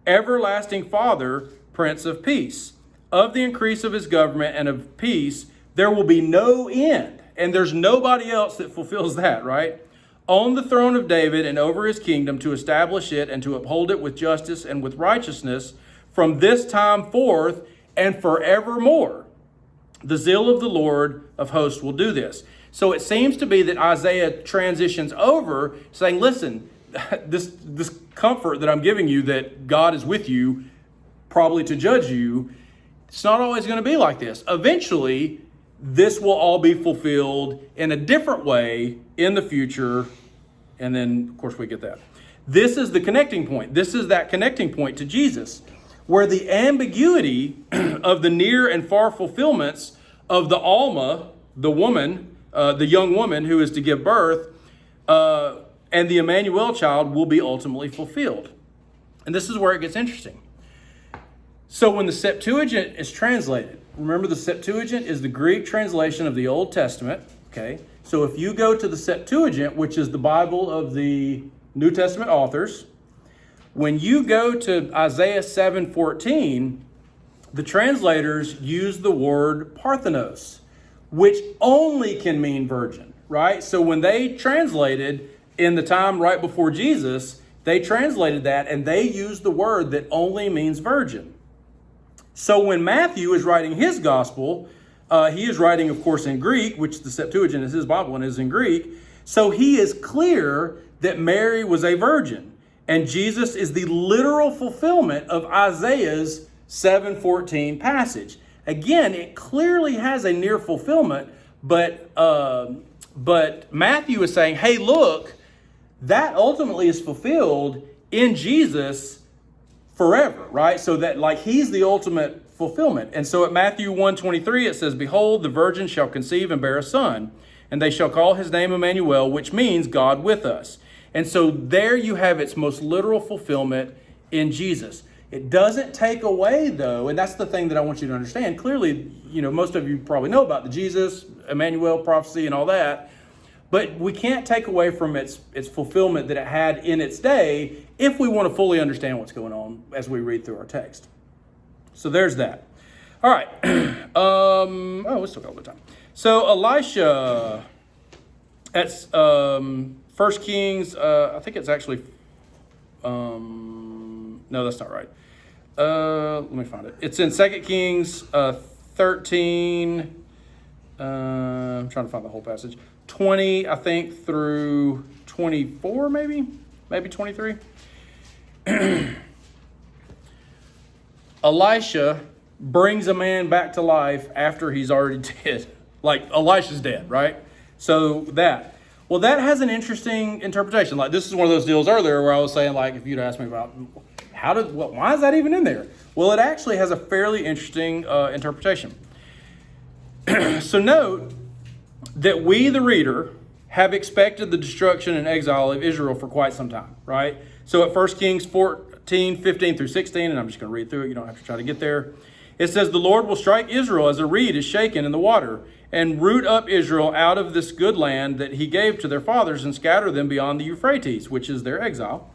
Everlasting Father, Prince of Peace. Of the increase of his government and of peace, there will be no end. And there's nobody else that fulfills that, right? On the throne of David and over his kingdom, to establish it and to uphold it with justice and with righteousness from this time forth and forevermore. The zeal of the Lord of hosts will do this. So it seems to be that Isaiah transitions over saying, listen, this comfort that I'm giving you that God is with you, probably to judge you, it's not always going to be like this. Eventually, this will all be fulfilled in a different way in the future. And then, of course, we get that. This is the connecting point. This is that connecting point to Jesus, where the ambiguity of the near and far fulfillments of the ʿalmâ, the woman, the young woman who is to give birth, and the Emmanuel child will be ultimately fulfilled. And this is where it gets interesting. So when the Septuagint is translated, remember the Septuagint is the Greek translation of the Old Testament, okay? So if you go to the Septuagint, which is the Bible of the New Testament authors, when you go to Isaiah 7:14, the translators use the word Parthenos, which only can mean virgin, right? So when they translated in the time right before Jesus, they translated that and they used the word that only means virgin. So when Matthew is writing his gospel, he is writing, of course, in Greek, which the Septuagint is his Bible and is in Greek. So he is clear that Mary was a virgin. And Jesus is the literal fulfillment of Isaiah's 7:14 passage. Again, it clearly has a near fulfillment, but Matthew is saying, hey, look, that ultimately is fulfilled in Jesus forever, right? So that like he's the ultimate fulfillment. And so at Matthew 1:23, it says, behold, the virgin shall conceive and bear a son, and they shall call his name Emmanuel, which means God with us. And so there you have its most literal fulfillment in Jesus. It doesn't take away, though, and that's the thing that I want you to understand. Clearly, most of you probably know about the Jesus, Emmanuel prophecy and all that, but we can't take away from its fulfillment that it had in its day if we want to fully understand what's going on as we read through our text. So there's that. All right. We still got a little time. So Elisha, that's 1 Kings, I think it's actually, no, that's not right. Let me find it. It's in 2 Kings 13, I'm trying to find the whole passage, 20, I think, through 24, maybe 23. Elisha brings a man back to life after he's already dead. Like, Elisha's dead, right? So that has an interesting interpretation. Like, this is one of those deals earlier where I was saying, like, if you'd asked me about why is that even in there? Well, it actually has a fairly interesting interpretation. So note that we, the reader, have expected the destruction and exile of Israel for quite some time, right? So at 1 Kings 14, 15 through 16, and I'm just going to read through it. You don't have to try to get there. It says, the Lord will strike Israel as a reed is shaken in the water, and root up Israel out of this good land that he gave to their fathers, and scatter them beyond the Euphrates, which is their exile,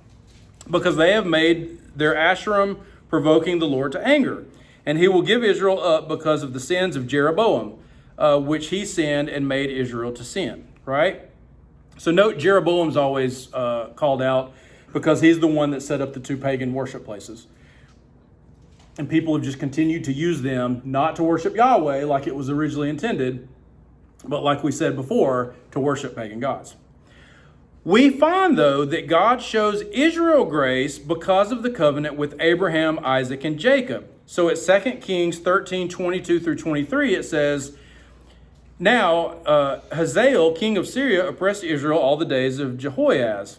because they have made their Asherim provoking the Lord to anger. And he will give Israel up because of the sins of Jeroboam, which he sinned and made Israel to sin, right? So note Jeroboam's always called out because he's the one that set up the two pagan worship places. And people have just continued to use them not to worship Yahweh like it was originally intended, but like we said before, to worship pagan gods. We find, though, that God shows Israel grace because of the covenant with Abraham, Isaac, and Jacob. So at 2 Kings 13, 22 through 23, it says, now Hazael, king of Syria, oppressed Israel all the days of Jehoiaz.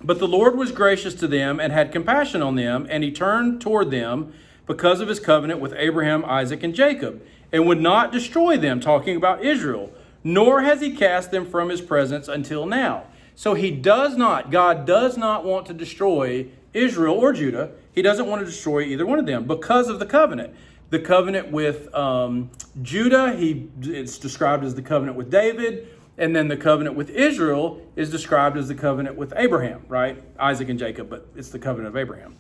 But the Lord was gracious to them and had compassion on them, and he turned toward them because of his covenant with Abraham, Isaac, and Jacob, and would not destroy them, talking about Israel, nor has he cast them from his presence until now. So God does not want to destroy Israel or Judah. He doesn't want to destroy either one of them because of the covenant. The covenant with Judah, it's described as the covenant with David. And then the covenant with Israel is described as the covenant with Abraham, right? Isaac and Jacob, but it's the covenant of Abraham.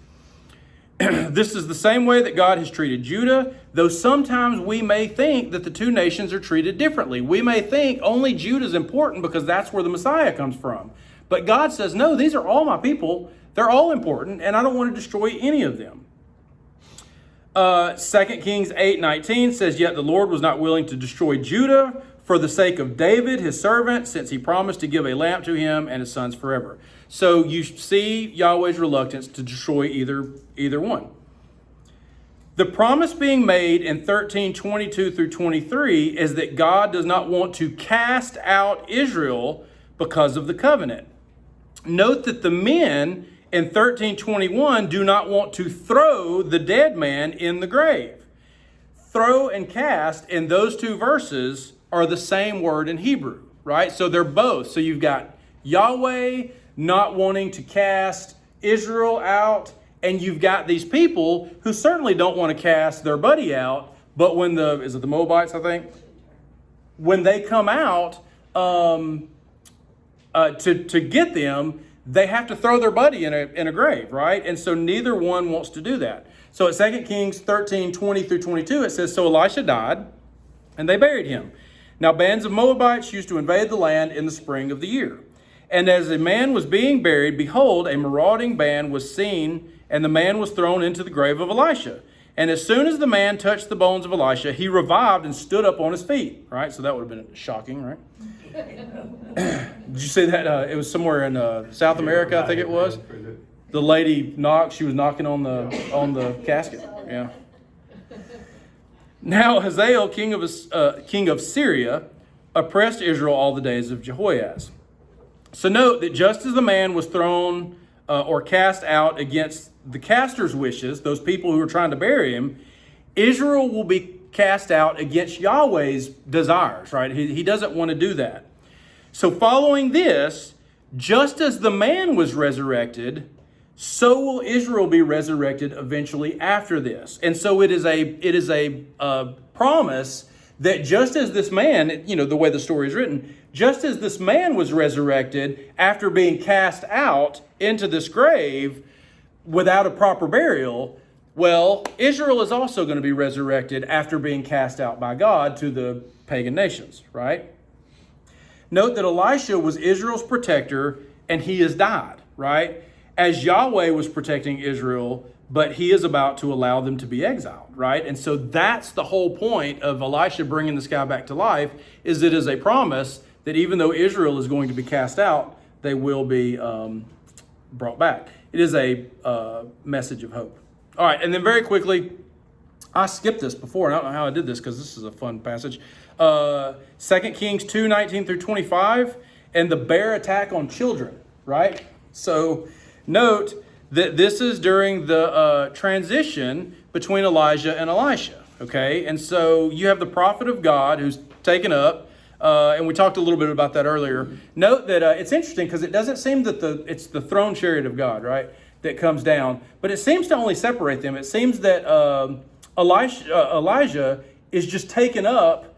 This is the same way that God has treated Judah, though sometimes we may think that the two nations are treated differently. We may think only Judah is important because that's where the Messiah comes from. But God says, no, these are all my people. They're all important, and I don't want to destroy any of them. 2 Kings 8:19 says, yet the Lord was not willing to destroy Judah for the sake of David, his servant, since he promised to give a lamp to him and his sons forever. So you see Yahweh's reluctance to destroy either one. The promise being made in 13:22 through 23 is that God does not want to cast out Israel because of the covenant. Note that the men in 13:21 do not want to throw the dead man in the grave. throw and cast in those two verses are the same word in Hebrew, right? So they're both. So you've got Yahweh not wanting to cast Israel out, and you've got these people who certainly don't want to cast their buddy out, but when is it the Moabites, I think? When they come out to get them, they have to throw their buddy in a grave, right? And so neither one wants to do that. So at 2 Kings 13, 20 through 22, it says, "So Elisha died, and they buried him. Now bands of Moabites used to invade the land in the spring of the year. And as a man was being buried, behold, a marauding band was seen, and the man was thrown into the grave of Elisha. And as soon as the man touched the bones of Elisha, he revived and stood up on his feet." Right? So that would have been shocking, right? Did you see that? It was somewhere in South America, I think it was. The lady knocked. She was knocking on the casket. Yeah. Now Hazael, king of Syria, oppressed Israel all the days of Jehoias. So note that just as the man was thrown or cast out against the caster's wishes, those people who were trying to bury him, Israel will be cast out against Yahweh's desires, right? He doesn't want to do that. So following this, just as the man was resurrected, so will Israel be resurrected eventually after this. And so it is a promise that just as this man, the way the story is written, just as this man was resurrected after being cast out into this grave without a proper burial, well, Israel is also going to be resurrected after being cast out by God to the pagan nations, right? Note that Elisha was Israel's protector and he has died, right? As Yahweh was protecting Israel, but he is about to allow them to be exiled, right? And so that's the whole point of Elisha bringing this guy back to life, is it is a promise that even though Israel is going to be cast out, they will be brought back. It is a message of hope. All right, and then very quickly, I skipped this before, and I don't know how I did this because this is a fun passage. 2 Kings 2, 19 through 25, and the bear attack on children, right? So note that this is during the transition between Elijah and Elisha, okay? And so you have the prophet of God who's taken up, and we talked a little bit about that earlier. Note that it's interesting because it doesn't seem that it's the throne chariot of God, right, that comes down, but it seems to only separate them. It seems that Elijah is just taken up,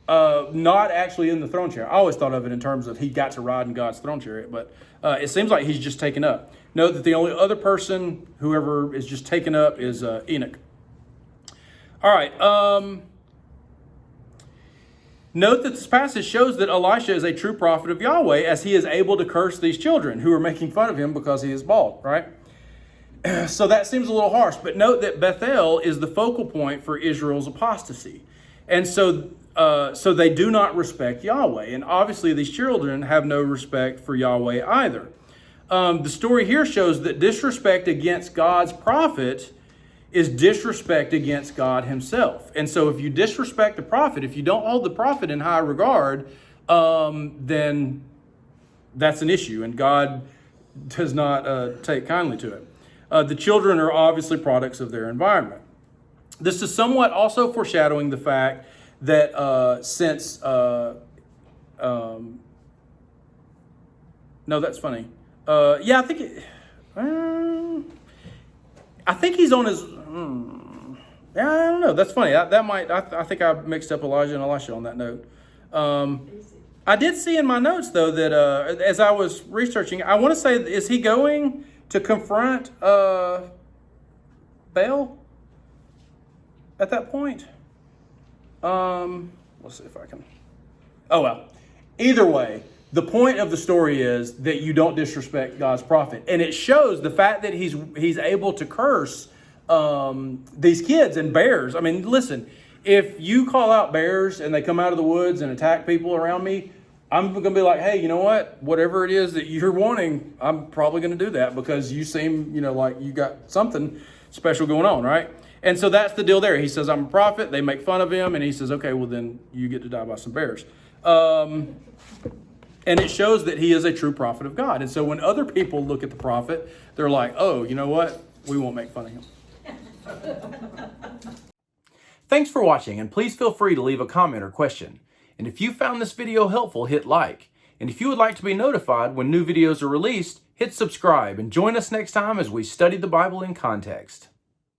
not actually in the throne chariot. I always thought of it in terms of he got to ride in God's throne chariot, but it seems like he's just taken up. Note that the only other person, whoever is just taken up, is Enoch. All right. Note that this passage shows that Elisha is a true prophet of Yahweh, as he is able to curse these children who are making fun of him because he is bald, right? So that seems a little harsh, but note that Bethel is the focal point for Israel's apostasy. And so they do not respect Yahweh. And obviously these children have no respect for Yahweh either. The story here shows that disrespect against God's prophet is disrespect against God himself. And so if you disrespect the prophet, if you don't hold the prophet in high regard, then that's an issue, and God does not take kindly to it. The children are obviously products of their environment. This is somewhat also foreshadowing the fact that no, that's funny. Yeah, I think he's on his. Yeah, I don't know. That's funny. I think I mixed up Elijah and Elisha on that note. I did see in my notes though that as I was researching, I want to say, is he going to confront Baal at that point? Let's see if I can. Oh well. Either way, the point of the story is that you don't disrespect God's prophet, and it shows the fact that he's able to curse these kids and bears. I mean, listen, if you call out bears and they come out of the woods and attack people around me, I'm going to be like, hey, you know what? Whatever it is that you're wanting, I'm probably going to do that because you seem, like you got something special going on, right? And so that's the deal there. He says, I'm a prophet. They make fun of him, and he says, okay, well then you get to die by some bears. And it shows that he is a true prophet of God. And so when other people look at the prophet, they're like, oh, you know what? We won't make fun of him. Thanks for watching, and please feel free to leave a comment or question. And if you found this video helpful, hit like. And if you would like to be notified when new videos are released, hit subscribe and join us next time as we study the Bible in context.